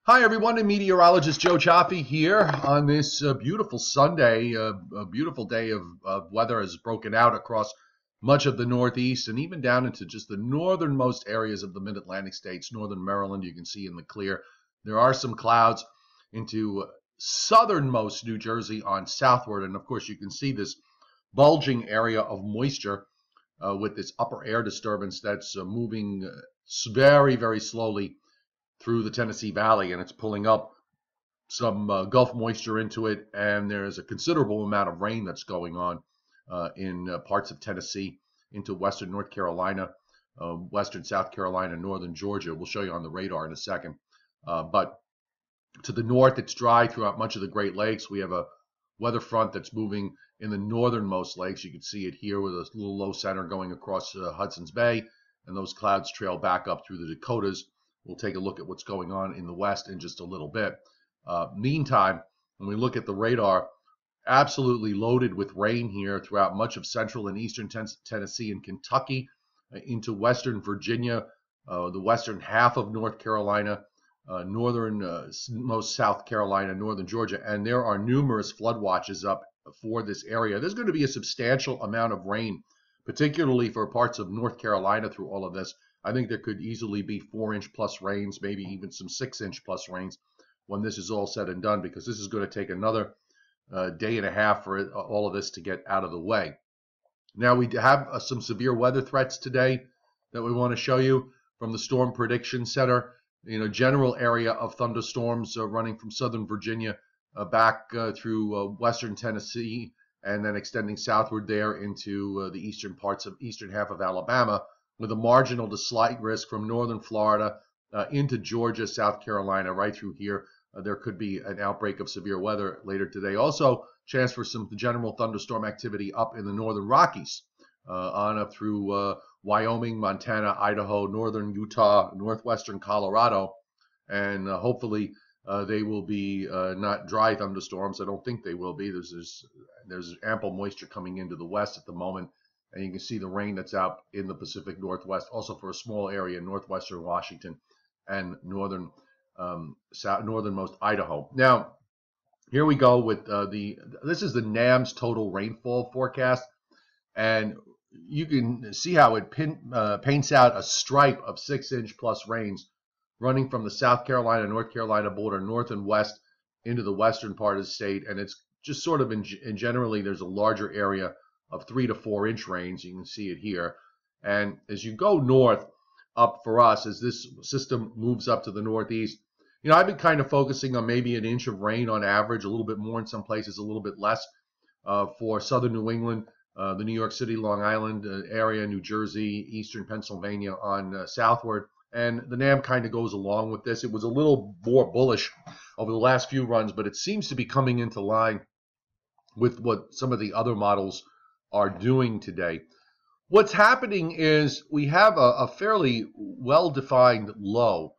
Hi, everyone, and meteorologist Joe Chaffee here on this beautiful Sunday. A beautiful day of weather has broken out across much of the Northeast and even down into just the northernmost areas of the mid-Atlantic states. Northern Maryland, you can see in the clear. There are some clouds into southernmost New Jersey on southward. And of course, you can see this bulging area of moisture with this upper air disturbance that's moving very, very slowly through the Tennessee Valley, and it's pulling up some Gulf moisture into it, and there's a considerable amount of rain that's going on in parts of Tennessee into western North Carolina, western South Carolina, northern Georgia. We'll show you on the radar in a second. But to the north, it's dry throughout much of the Great Lakes. We have a weather front that's moving in the northernmost lakes. You can see it here with a little low center going across Hudson's Bay, and those clouds trail back up through the Dakotas. We'll take a look at what's going on in the west in just a little bit. Meantime, when we look at the radar, absolutely loaded with rain here throughout much of central and eastern Tennessee and Kentucky, into western Virginia, the western half of North Carolina, northernmost South Carolina, northern Georgia, and there are numerous flood watches up for this area. There's going to be a substantial amount of rain, particularly for parts of North Carolina through all of this. I think there could easily be 4-inch plus rains, maybe even some 6-inch plus rains when this is all said and done, because this is going to take another day and a half for all of this to get out of the way. Now, we have some severe weather threats today that we want to show you from the Storm Prediction Center. General area of thunderstorms running from southern Virginia back through western Tennessee and then extending southward there into the eastern half of Alabama, with a marginal to slight risk from northern Florida into Georgia, South Carolina, right through here. There could be an outbreak of severe weather later today. Also, chance for some general thunderstorm activity up in the northern Rockies, on up through Wyoming, Montana, Idaho, northern Utah, northwestern Colorado, and hopefully they will be not dry thunderstorms. I don't think they will be. There's ample moisture coming into the west at the moment. And you can see the rain that's out in the Pacific Northwest, also for a small area in northwestern Washington and northernmost Idaho. Now, here we go with this is the NAM's total rainfall forecast, and you can see how it paints out a stripe of 6-inch plus rains running from the South Carolina, North Carolina border, north and west into the western part of the state, and it's just sort of generally there's a larger area of 3 to 4-inch rains. You can see it here. And as you go north up for us, as this system moves up to the northeast, I've been kind of focusing on maybe an inch of rain on average, a little bit more in some places, a little bit less for southern New England, the New York City, Long Island area, New Jersey, eastern Pennsylvania on southward. And the NAM kind of goes along with this. It was a little more bullish over the last few runs, but it seems to be coming into line with what some of the other models are doing today. What's happening is we have a fairly well-defined low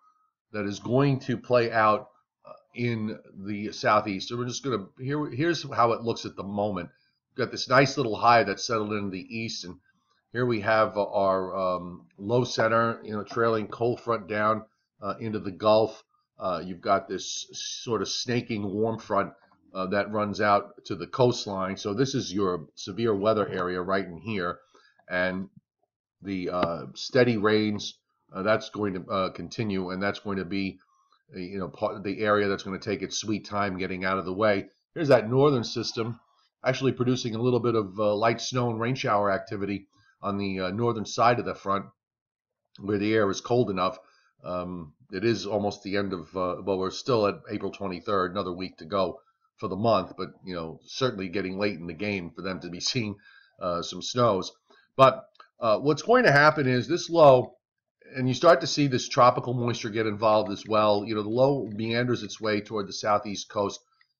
that is going to play out in the southeast. So we're just going to, here's how it looks at the moment. We've got this nice little high that's settled into the east, and here we have our low center, trailing cold front down into the Gulf. You've got this sort of snaking warm front that runs out to the coastline. So this is your severe weather area right in here. And the steady rains, that's going to continue, and that's going to be, part of the area that's going to take its sweet time getting out of the way. Here's that northern system actually producing a little bit of light snow and rain shower activity on the northern side of the front where the air is cold enough. It is almost the end of, well, we're still at April 23rd, another week to go for the month, but certainly getting late in the game for them to be seeing some snows. But what's going to happen is this low, and you start to see this tropical moisture get involved as well. The low meanders its way toward the southeast coast,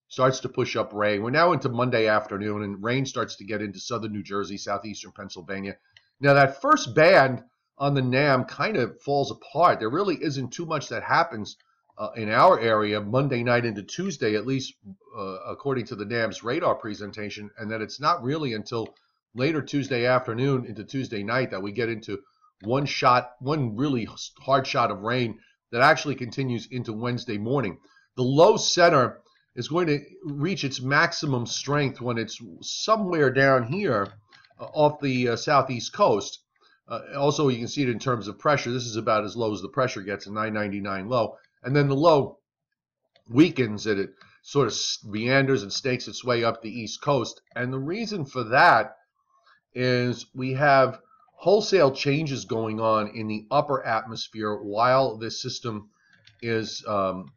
starts to push up rain. We're now into Monday afternoon, and rain starts to get into southern New Jersey, southeastern Pennsylvania. Now, that first band on the NAM kind of falls apart. There really isn't too much that happens in our area Monday night into Tuesday, at least according to the NAM's radar presentation, and that it's not really until later Tuesday afternoon into Tuesday night that we get into one really hard shot of rain that actually continues into Wednesday morning. The low center is going to reach its maximum strength when it's somewhere down here off the southeast coast. Also, you can see it in terms of pressure. This is about as low as the pressure gets, a 999 low. And then the low weakens and it sort of meanders and stakes its way up the east coast. And the reason for that is we have wholesale changes going on in the upper atmosphere while this system is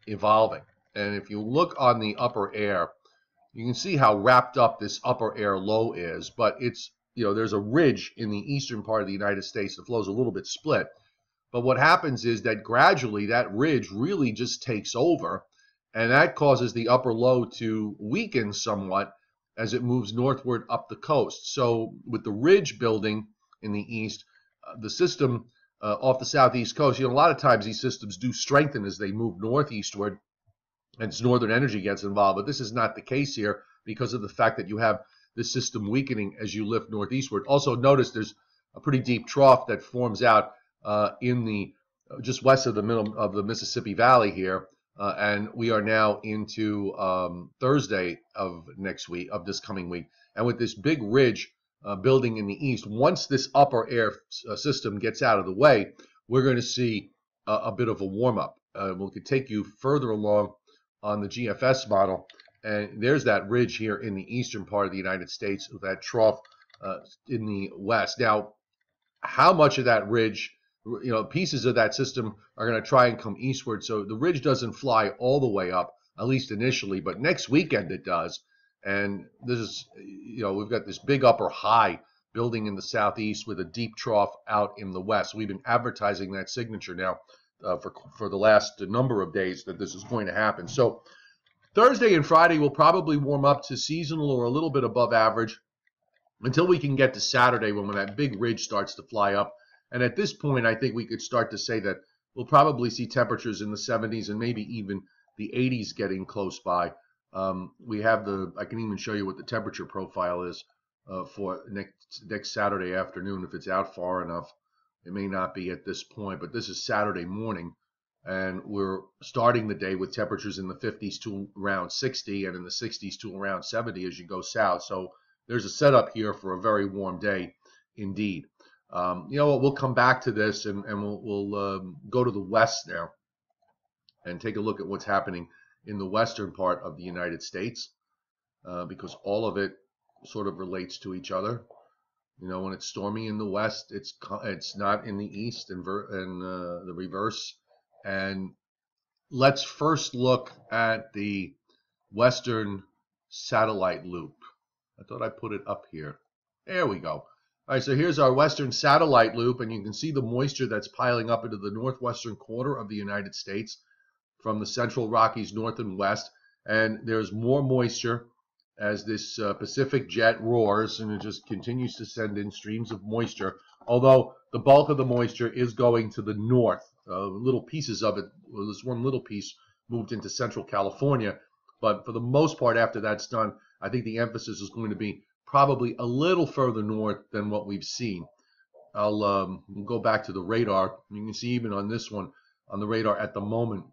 evolving. And if you look on the upper air, you can see how wrapped up this upper air low is, but it's, there's a ridge in the eastern part of the United States. The flow is a little bit split. But what happens is that gradually that ridge really just takes over, and that causes the upper low to weaken somewhat as it moves northward up the coast. So with the ridge building in the east, the system off the southeast coast, a lot of times these systems do strengthen as they move northeastward, and its northern energy gets involved. But this is not the case here because of the fact that you have this system weakening as you lift northeastward. Also notice there's a pretty deep trough that forms out in the just west of the middle of the Mississippi Valley here, and we are now into Thursday of next week, of this coming week, and with this big ridge building in the east, once this upper air system gets out of the way, we're going to see a bit of a warm up. We could take you further along on the GFS model, and there's that ridge here in the eastern part of the United States with that trough in the west. Now, how much of that ridge, pieces of that system are going to try and come eastward, so the ridge doesn't fly all the way up, at least initially, but next weekend it does. And this is, we've got this big upper high building in the southeast with a deep trough out in the west. We've been advertising that signature now for the last number of days that this is going to happen. So Thursday and Friday will probably warm up to seasonal or a little bit above average until we can get to Saturday when that big ridge starts to fly up. And at this point, I think we could start to say that we'll probably see temperatures in the 70s and maybe even the 80s getting close by. We have I can even show you what the temperature profile is for next Saturday afternoon if it's out far enough. It may not be at this point, but this is Saturday morning, and we're starting the day with temperatures in the 50s to around 60 and in the 60s to around 70 as you go south. So there's a setup here for a very warm day indeed. We'll come back to this and we'll go to the west now and take a look at what's happening in the western part of the United States because all of it sort of relates to each other. When it's stormy in the west, it's not in the east and the reverse. And let's first look at the western satellite loop. I thought I put it up here. There we go. All right, so here's our western satellite loop, and you can see the moisture that's piling up into the northwestern quarter of the United States from the central Rockies north and west. And there's more moisture as this Pacific jet roars, and it just continues to send in streams of moisture, although the bulk of the moisture is going to the north. Little pieces of it, this one little piece moved into central California, but for the most part after that's done, I think the emphasis is going to be probably a little further north than what we've seen. I'll go back to the radar. You can see even on this one, on the radar at the moment,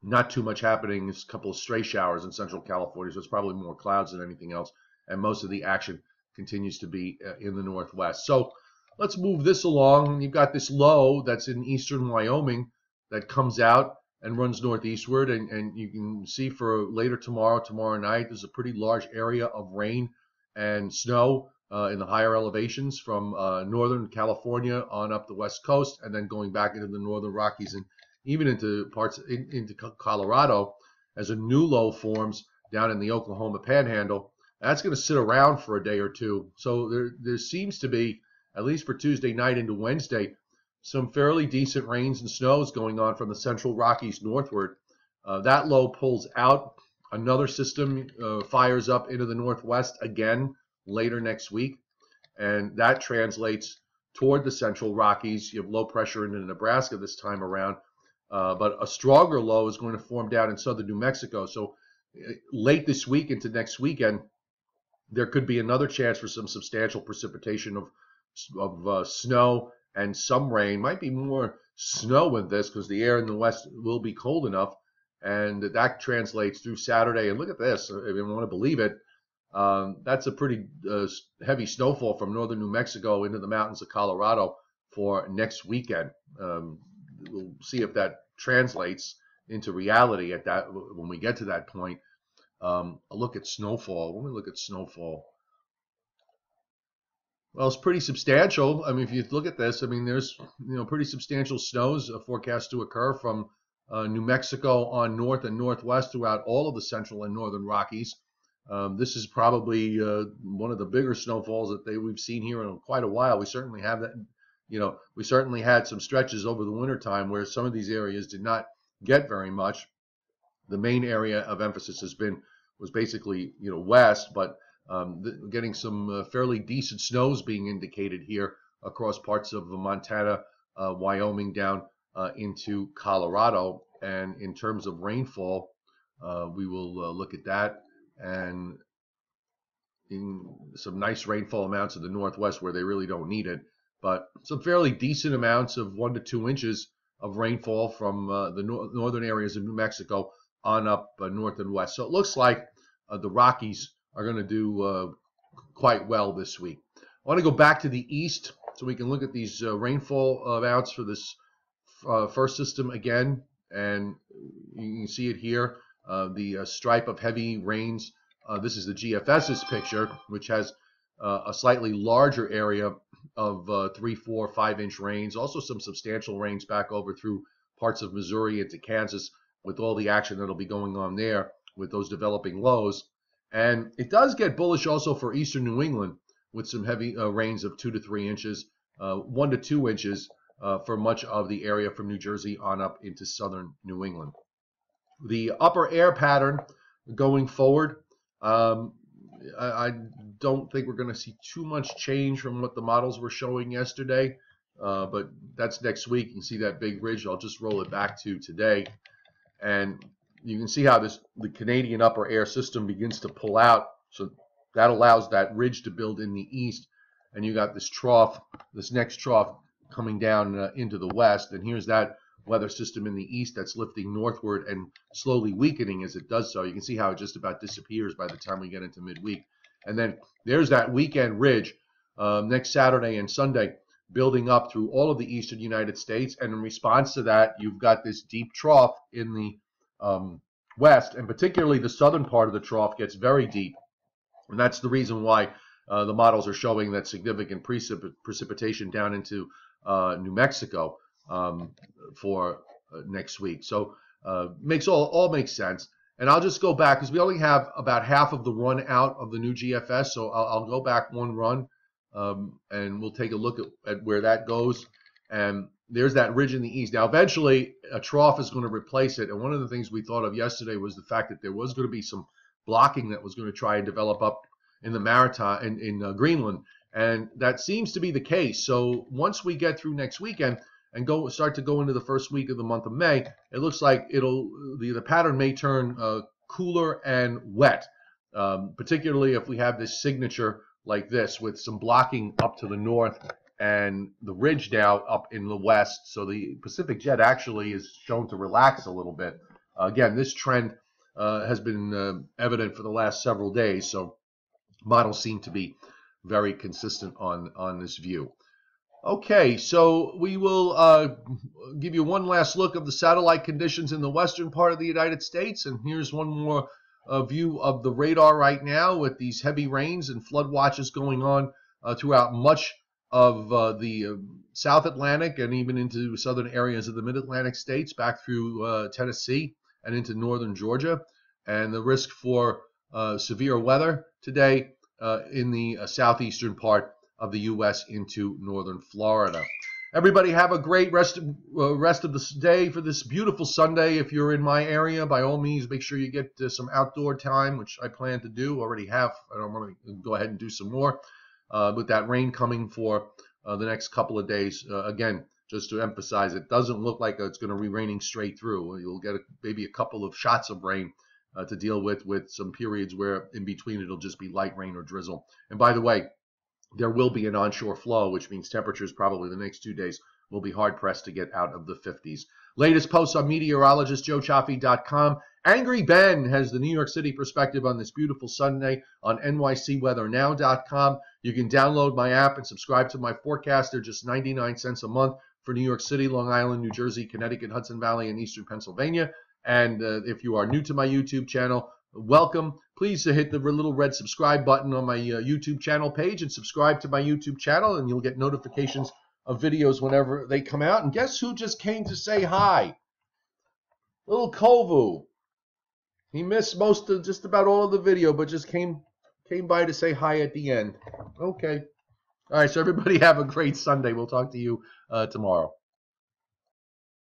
not too much happening. It's a couple of stray showers in central California, so it's probably more clouds than anything else. And most of the action continues to be in the northwest. So let's move this along. You've got this low that's in eastern Wyoming that comes out and runs northeastward. And you can see for later tomorrow night, there's a pretty large area of rain and snow in the higher elevations from northern California on up the west coast and then going back into the northern Rockies and even into parts into Colorado as a new low forms down in the Oklahoma Panhandle. That's going to sit around for a day or two. So there seems to be, at least for Tuesday night into Wednesday, some fairly decent rains and snows going on from the central Rockies northward. That low pulls out. Another system fires up into the northwest again later next week, and that translates toward the central Rockies. You have low pressure into Nebraska this time around. But a stronger low is going to form down in southern New Mexico. So late this week into next weekend, there could be another chance for some substantial precipitation of snow and some rain. Might be more snow with this because the air in the west will be cold enough, and that translates through Saturday. And look at this, if you want to believe it, that's a pretty heavy snowfall from northern New Mexico into the mountains of Colorado for next weekend. We'll see if that translates into reality at that when we get to that point. A look at snowfall. When we look at snowfall, well, it's pretty substantial. I mean, if you look at this, I mean, there's pretty substantial snows forecast to occur from New Mexico on north and northwest throughout all of the central and northern Rockies. This is probably one of the bigger snowfalls that we've seen here in quite a while. We certainly have that. We certainly had some stretches over the wintertime where some of these areas did not get very much. The main area of emphasis was basically west, but getting some fairly decent snows being indicated here across parts of Montana, Wyoming, down into Colorado. And in terms of rainfall, we will look at that, and in some nice rainfall amounts in the northwest where they really don't need it, but some fairly decent amounts of 1 to 2 inches of rainfall from the northern areas of New Mexico on up north and west. So it looks like the Rockies are going to do quite well this week. I want to go back to the east so we can look at these rainfall amounts for this first system again, and you can see it here, the stripe of heavy rains. This is the GFS's picture, which has a slightly larger area of 3, 4, 5-inch rains. Also some substantial rains back over through parts of Missouri into Kansas with all the action that'll be going on there with those developing lows. And it does get bullish also for eastern New England with some heavy rains of 2 to 3 inches, 1 to 2 inches for much of the area from New Jersey on up into southern New England. The upper air pattern going forward, I don't think we're going to see too much change from what the models were showing yesterday, but that's next week. You can see that big ridge. I'll just roll it back to today, and you can see how the Canadian upper air system begins to pull out. So that allows that ridge to build in the east, and you got this trough, this next trough coming down into the west, and here's that weather system in the east that's lifting northward and slowly weakening as it does so. You can see how it just about disappears by the time we get into midweek. And then there's that weekend ridge next Saturday and Sunday building up through all of the eastern United States. And in response to that, you've got this deep trough in the west, and particularly the southern part of the trough gets very deep. And that's the reason why the models are showing that significant precipitation down into New Mexico for next week. So makes all makes sense. And I'll just go back because we only have about half of the run out of the new GFS. So I'll go back one run and we'll take a look at where that goes. And there's that ridge in the east. Now, eventually, a trough is going to replace it. And one of the things we thought of yesterday was the fact that there was going to be some blocking that was going to try and develop up in the maritime in Greenland. And that seems to be the case. So once we get through next weekend and start to go into the first week of the month of May, it looks like the pattern may turn cooler and wet, particularly if we have this signature like this with some blocking up to the north and the ridge now up in the west. So the Pacific jet actually is shown to relax a little bit. Again, this trend has been evident for the last several days. So models seem to be very consistent on this view. Okay, so we will give you one last look of the satellite conditions in the western part of the United States. And here's one more view of the radar right now with these heavy rains and flood watches going on throughout much of the South Atlantic and even into southern areas of the Mid-Atlantic states back through Tennessee and into northern Georgia. And the risk for severe weather today in the southeastern part of the U.S. into northern Florida. Everybody have a great rest of the day for this beautiful Sunday. If you're in my area, by all means, make sure you get some outdoor time, which I plan to do. Already have. I don't want to go ahead and do some more. With that rain coming for the next couple of days, again, just to emphasize, it doesn't look like it's going to be raining straight through. You'll get maybe a couple of shots of rain to deal with some periods where in between it'll just be light rain or drizzle. And by the way, there will be an onshore flow, which means temperatures probably the next 2 days will be hard-pressed to get out of the 50s. Latest posts on meteorologistjoechaffee.com. Angry Ben has the New York City perspective on this beautiful Sunday on nycweathernow.com. You can download my app and subscribe to my forecast. They're just 99 cents a month for New York City, Long Island, New Jersey, Connecticut, Hudson Valley, and Eastern Pennsylvania. And if you are new to my YouTube channel, welcome. Please hit the little red subscribe button on my YouTube channel page and subscribe to my YouTube channel, and you'll get notifications of videos whenever they come out. And guess who just came to say hi? Little Kovu. He missed just about all of the video, but just came by to say hi at the end. Okay. All right, so everybody have a great Sunday. We'll talk to you tomorrow.